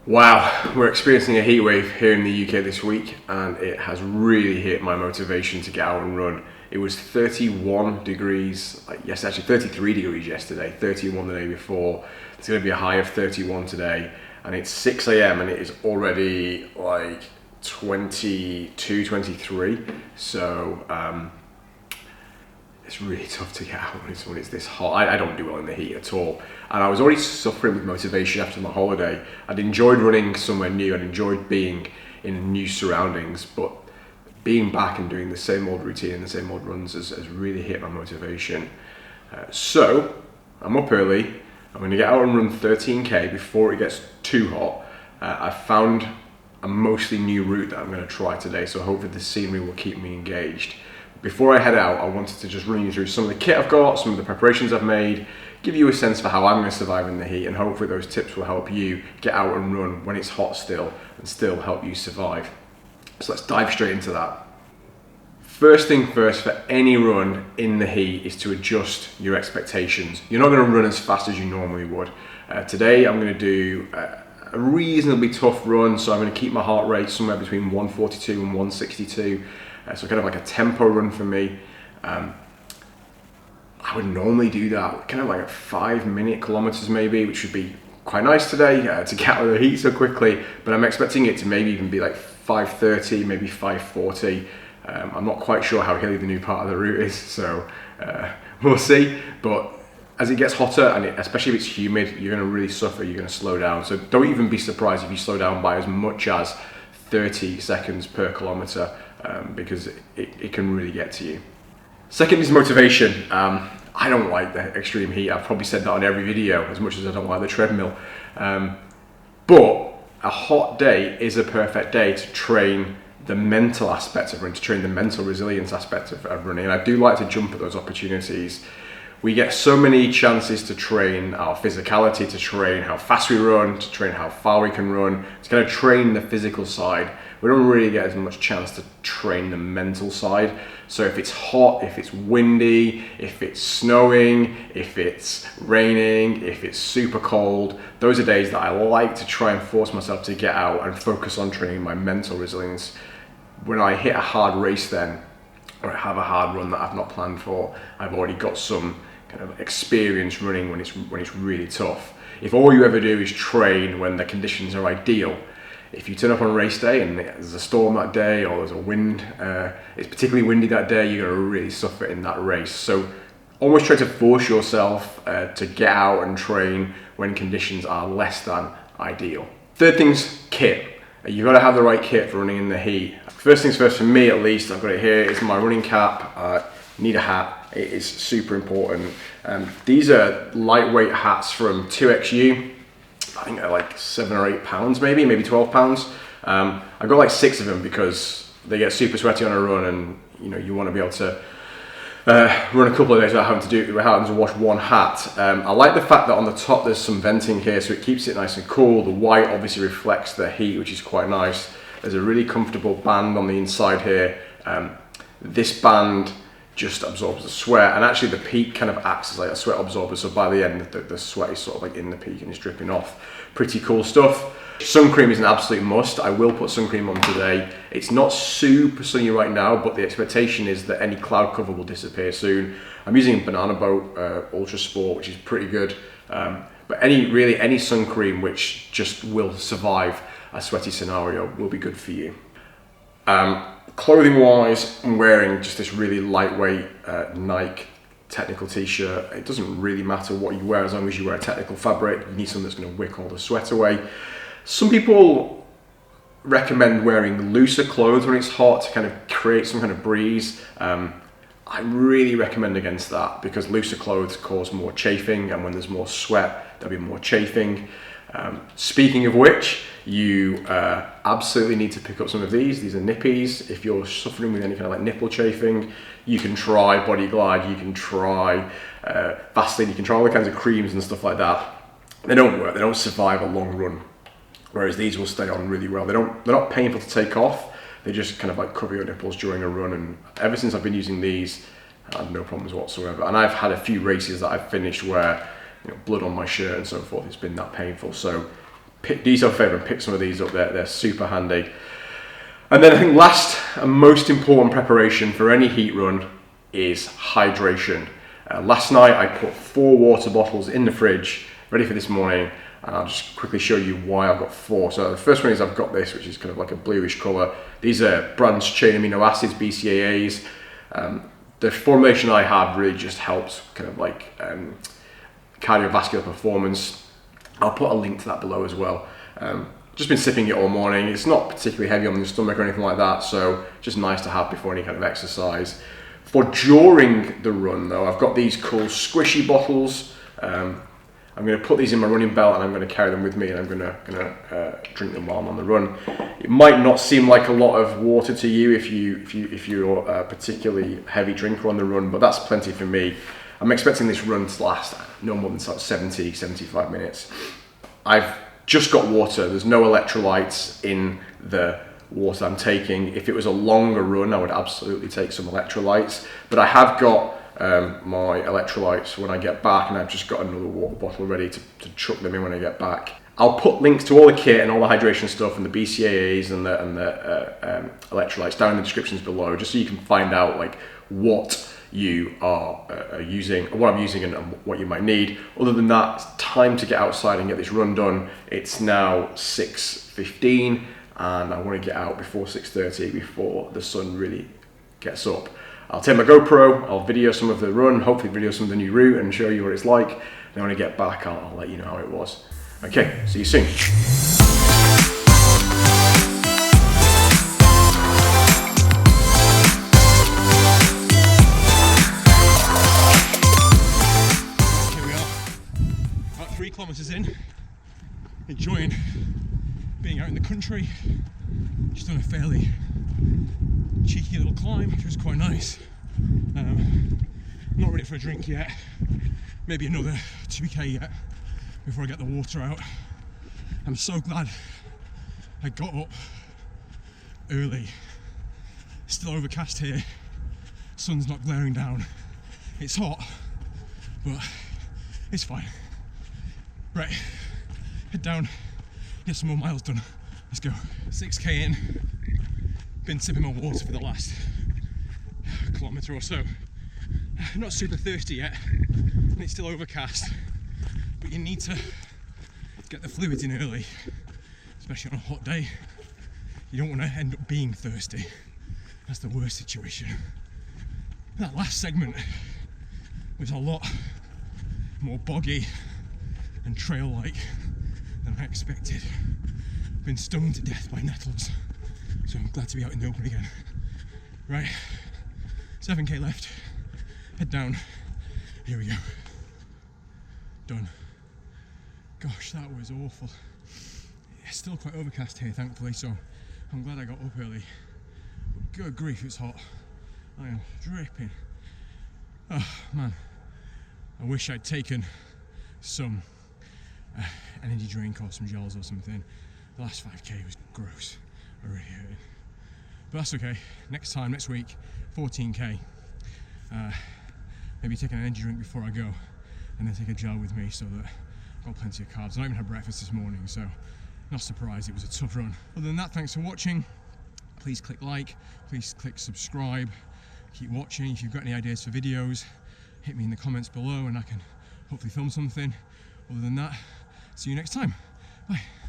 Wow, we're experiencing a heat wave here in the UK this week, and it has really hit my motivation to get out and run. It was 31 degrees, actually 33 degrees yesterday, 31 the day before. It's going to be a high of 31 today, and it's 6 a.m. and it is already like 22, 23. So it's really tough to get out when it's this hot. I don't do well in the heat at all. And I was already suffering with motivation after my holiday. I'd enjoyed running somewhere new. I'd enjoyed being in new surroundings, but being back and doing the same old routine and the same old runs has really hit my motivation. So I'm up early. I'm going to get out and run 13k before it gets too hot. I found a mostly new route that I'm going to try today, so hopefully the scenery will keep me engaged. Before I head out, I wanted to just run you through some of the kit I've got, some of the preparations I've made, give you a sense for how I'm going to survive in the heat, and hopefully those tips will help you get out and run when it's hot still, and still help you survive. So let's dive straight into that. First thing first, for any run in the heat is to adjust your expectations. You're not going to run as fast as you normally would. Today I'm going to do a reasonably tough run, so I'm going to keep my heart rate somewhere between 142 and 162. So kind of like a tempo run for me. I would normally do that kind of like at 5-minute kilometers maybe, which would be quite nice today to get out of the heat so quickly, but I'm expecting it to maybe even be like 5:30, maybe 5:40. I'm not quite sure how hilly the new part of the route is, so we'll see. But as it gets hotter, and especially if it's humid, you're going to really suffer, you're going to slow down. So don't even be surprised if you slow down by as much as 30 seconds per kilometer, because it can really get to you. Second is motivation. I don't like the extreme heat. I've probably said that on every video, as much as I don't like the treadmill. But a hot day is a perfect day to train the mental aspect of running, to train the mental resilience aspect of running. And I do like to jump at those opportunities. We get so many chances to train our physicality, to train how fast we run, to train how far we can run, to kind of train the physical side. We don't really get as much chance to train the mental side. So if it's hot, if it's windy, if it's snowing, if it's raining, if it's super cold, those are days that I like to try and force myself to get out and focus on training my mental resilience. When I hit a hard race then, or I have a hard run that I've not planned for, I've already got some kind of experience running when it's really tough. If all you ever do is train when the conditions are ideal, if you turn up on race day and there's a storm that day, or there's a wind, it's particularly windy that day, you're going to really suffer in that race. So almost try to force yourself to get out and train when conditions are less than ideal. Third thing's kit. You've got to have the right kit for running in the heat. First things first, for me at least, I've got it here. It's my running cap. Need a hat. It is super important. These are lightweight hats from 2XU. I think they're like 7 or 8 pounds, maybe 12 pounds. I've got like 6 of them because they get super sweaty on a run, and you want to be able to run a couple of days without having to wash one hat. I like the fact that on the top there's some venting here, so it keeps it nice and cool. The white obviously reflects the heat, which is quite nice. There's a really comfortable band on the inside here. This band just absorbs the sweat, and actually the peak kind of acts as like a sweat absorber, so by the end the sweat is sort of like in the peak and it's dripping off. Pretty cool stuff. Sun cream is an absolute must. I will put sun cream on today. It's not super sunny right now, but the expectation is that any cloud cover will disappear soon. I'm using Banana Boat Ultra Sport, which is pretty good, but any sun cream which just will survive a sweaty scenario will be good for you. Clothing wise, I'm wearing just this really lightweight Nike technical t-shirt. It doesn't really matter what you wear as long as you wear a technical fabric. You need something that's going to wick all the sweat away. Some people recommend wearing looser clothes when it's hot to kind of create some kind of breeze. I really recommend against that because looser clothes cause more chafing, and when there's more sweat, there'll be more chafing. Speaking of which, you absolutely need to pick up some of these. These are nippies. If you're suffering with any kind of like nipple chafing, you can try Body Glide, you can try Vaseline, you can try all the kinds of creams and stuff like that. They don't work, they don't survive a long run. Whereas these will stay on really well. They're not painful to take off. They just kind of like cover your nipples during a run. And ever since I've been using these, I have no problems whatsoever. And I've had a few races that I've finished where blood on my shirt and so forth, it's been that painful. So do yourself a favour and pick some of these up. They're super handy. And then I think last and most important preparation for any heat run is hydration. Last night I put 4 water bottles in the fridge ready for this morning, and I'll just quickly show you why I've got 4. So the first one is I've got this, which is kind of like a bluish colour. These are branched chain amino acids, BCAAs. The formulation I have really just helps kind of like cardiovascular performance. I'll put a link to that below as well. Just been sipping it all morning. It's not particularly heavy on the stomach or anything like that, so just nice to have before any kind of exercise. For during the run though, I've got these cool squishy bottles. I'm going to put these in my running belt and I'm going to carry them with me, and I'm going to drink them while I'm on the run. It might not seem like a lot of water to you if you're a particularly heavy drinker on the run, but that's plenty for me. I'm expecting this run to last no more than sort of 70-75 minutes. I've just got water. There's no electrolytes in the water I'm taking. If it was a longer run, I would absolutely take some electrolytes, but I have got my electrolytes when I get back, and I've just got another water bottle ready to chuck them in when I get back. I'll put links to all the kit and all the hydration stuff and the BCAAs and the electrolytes down in the descriptions below, just so you can find out like what you are using, what I'm using, and what you might need. Other than that, it's time to get outside and get this run done. It's now 6:15 and I want to get out before 6:30, before the sun really gets up. I'll take my GoPro, I'll video some of the run, hopefully video some of the new route and show you what it's like. Then when I get back, I'll let you know how it was. Okay, see you soon. About 3 kilometers in, enjoying being out in the country. Just done a fairly cheeky little climb, which was quite nice. Not ready for a drink yet. Maybe another 2k yet before I get the water out. I'm so glad I got up early. Still overcast here. Sun's not glaring down. It's hot, but it's fine. Right, head down, get some more miles done. Let's go. 6k in. Been sipping my water for the last kilometre or so. Not super thirsty yet, and it's still overcast, but you need to get the fluids in early, especially on a hot day. You don't want to end up being thirsty. That's the worst situation. That last segment was a lot more boggy and trail-like than I expected. Been stung to death by nettles, so I'm glad to be out in the open again. Right, 7k left, head down, here we go. Done. Gosh, that was awful. It's still quite overcast here, thankfully, so I'm glad I got up early. But good grief, it's hot. I am dripping. Oh man, I wish I'd taken some energy drink or some gels or something. The last 5k was gross. I really hurt it. But that's okay. Next time, next week, 14k. Maybe take an energy drink before I go, and then take a gel with me so that I've got plenty of carbs. I don't even have breakfast this morning, so not surprised it was a tough run. Other than that, thanks for watching. Please click like, please click subscribe. Keep watching. If you've got any ideas for videos, hit me in the comments below and I can hopefully film something. Other than that, see you next time. Bye.